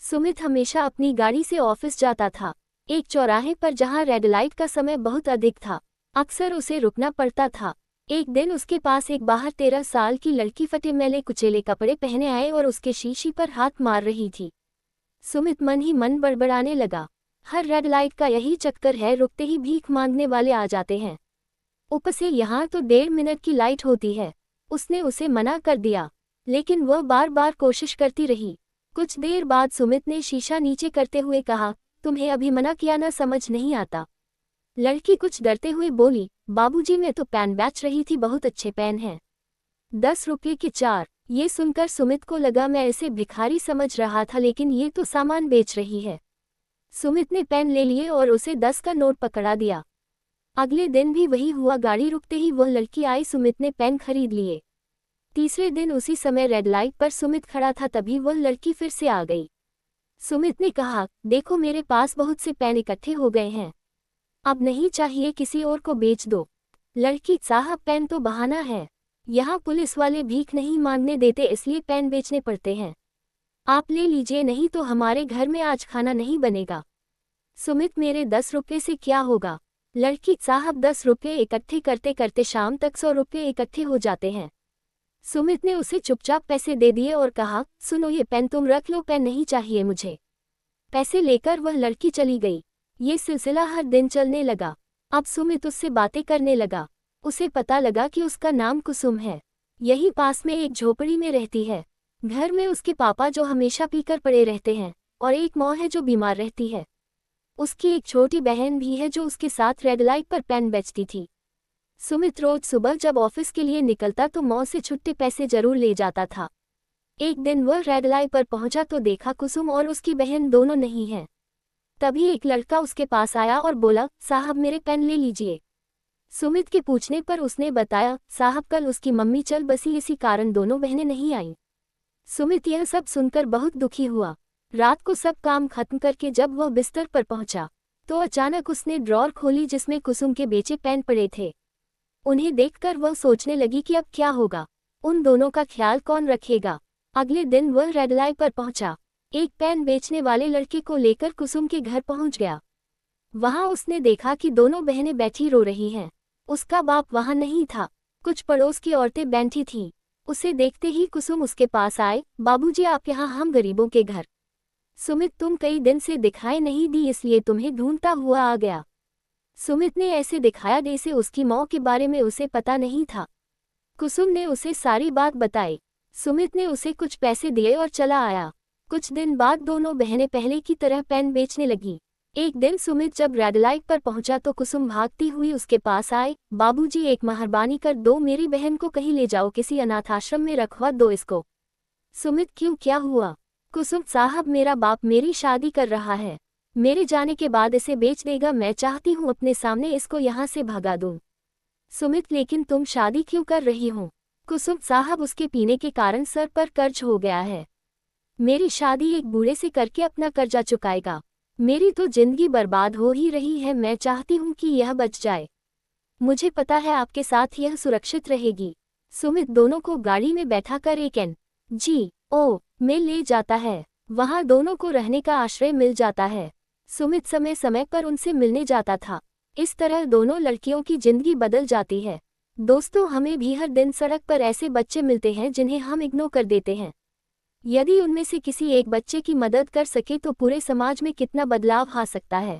सुमित हमेशा अपनी गाड़ी से ऑफिस जाता था। एक चौराहे पर जहां रेड लाइट का समय बहुत अधिक था, अक्सर उसे रुकना पड़ता था। एक दिन उसके पास एक बाहर 13 साल की लड़की फटे मैले कुचेले कपड़े पहने आए और उसके शीशी पर हाथ मार रही थी। सुमित मन ही मन बड़बड़ाने लगा, हर रेड लाइट का यही चक्कर है, रुकते ही भीख मांगने वाले आ जाते हैं। ऊपर से यहाँ तो 1.5 मिनट की लाइट होती है। उसने उसे मना कर दिया, लेकिन वह बार बार कोशिश करती रही। कुछ देर बाद सुमित ने शीशा नीचे करते हुए कहा, तुम्हें अभी मना किया ना, समझ नहीं आता। लड़की कुछ डरते हुए बोली, बाबूजी मैं तो पेन बेच रही थी, बहुत अच्छे पेन हैं, 10 रुपये के 4। ये सुनकर सुमित को लगा मैं इसे भिखारी समझ रहा था, लेकिन ये तो सामान बेच रही है। सुमित ने पेन ले लिए और उसे 10 का नोट पकड़ा दिया। अगले दिन भी वही हुआ, गाड़ी रुकते ही वह लड़की आई, सुमित ने पेन खरीद लिए। तीसरे दिन उसी समय रेड लाइट पर सुमित खड़ा था, तभी वह लड़की फिर से आ गई। सुमित ने कहा, देखो मेरे पास बहुत से पेन इकट्ठे हो गए हैं, अब नहीं चाहिए, किसी और को बेच दो। लड़की, साहब पेन तो बहाना है, यहाँ पुलिस वाले भीख नहीं मांगने देते, इसलिए पेन बेचने पड़ते हैं। आप ले लीजिए, नहीं तो हमारे घर में आज खाना नहीं बनेगा। सुमित, मेरे 10 रुपये से क्या होगा। लड़की, साहब 10 रुपये इकट्ठे करते करते शाम तक 100 रुपये इकट्ठे हो जाते हैं। सुमित ने उसे चुपचाप पैसे दे दिए और कहा, सुनो ये पेन तुम रख लो, पेन नहीं चाहिए मुझे। पैसे लेकर वह लड़की चली गई। ये सिलसिला हर दिन चलने लगा। अब सुमित उससे बातें करने लगा। उसे पता लगा कि उसका नाम कुसुम है, यही पास में एक झोपड़ी में रहती है। घर में उसके पापा जो हमेशा पीकर पड़े रहते हैं, और एक माँ है जो बीमार रहती है। उसकी एक छोटी बहन भी है जो उसके साथ रेड लाइट पर पेन बेचती थी। सुमित रोज सुबह जब ऑफिस के लिए निकलता तो माँ से छुट्टे पैसे जरूर ले जाता था। एक दिन वह रेड लाइट पर पहुंचा तो देखा कुसुम और उसकी बहन दोनों नहीं हैं। तभी एक लड़का उसके पास आया और बोला, साहब मेरे पेन ले लीजिए। सुमित के पूछने पर उसने बताया, साहब कल उसकी मम्मी चल बसी, इसी कारण दोनों बहनें नहीं आईं। सुमित यह सब सुनकर बहुत दुखी हुआ। रात को सब काम खत्म करके जब वह बिस्तर पर पहुंचा तो अचानक उसने ड्रॉर खोली जिसमें कुसुम के बेचे पेन पड़े थे। उन्हें देखकर वह सोचने लगी कि अब क्या होगा, उन दोनों का ख्याल कौन रखेगा। अगले दिन वह रेड लाइट पर पहुंचा, एक पेन बेचने वाले लड़के को लेकर कुसुम के घर पहुंच गया। वहां उसने देखा कि दोनों बहनें बैठी रो रही हैं। उसका बाप वहां नहीं था, कुछ पड़ोस की औरतें बैठी थीं। उसे देखते ही कुसुम उसके पास आए, बाबूजी आप यहाँ, हम गरीबों के घर। सुमित, तुम कई दिन से दिखाई नहीं दी, इसलिए तुम्हें ढूंढता हुआ आ गया। सुमित ने ऐसे दिखाया जैसे उसकी माँ के बारे में उसे पता नहीं था। कुसुम ने उसे सारी बात बताई। सुमित ने उसे कुछ पैसे दिए और चला आया। कुछ दिन बाद दोनों बहनें पहले की तरह पेन बेचने लगी। एक दिन सुमित जब रेड लाइट पर पहुंचा तो कुसुम भागती हुई उसके पास आए, बाबूजी एक मेहरबानी कर दो, मेरी बहन को कहीं ले जाओ, किसी अनाथ आश्रम में रखवा दो इसको। सुमित, क्यों, क्या हुआ। कुसुम, साहब मेरा बाप मेरी शादी कर रहा है, मेरे जाने के बाद इसे बेच देगा, मैं चाहती हूँ अपने सामने इसको यहाँ से भगा दूँ। सुमित, लेकिन तुम शादी क्यों कर रही हो। कुसुम, साहब उसके पीने के कारण सर पर कर्ज हो गया है, मेरी शादी एक बूढ़े से करके अपना कर्जा चुकाएगा, मेरी तो जिंदगी बर्बाद हो ही रही है, मैं चाहती हूँ कि यह बच जाए, मुझे पता है आपके साथ यह सुरक्षित रहेगी। सुमित दोनों को गाड़ी में बैठाकर एक NGO में ले जाता है, वहाँ दोनों को रहने का आश्रय मिल जाता है। सुमित समय समय पर उनसे मिलने जाता था। इस तरह दोनों लड़कियों की जिंदगी बदल जाती है। दोस्तों, हमें भी हर दिन सड़क पर ऐसे बच्चे मिलते हैं जिन्हें हम इग्नोर कर देते हैं। यदि उनमें से किसी एक बच्चे की मदद कर सके तो पूरे समाज में कितना बदलाव आ सकता है।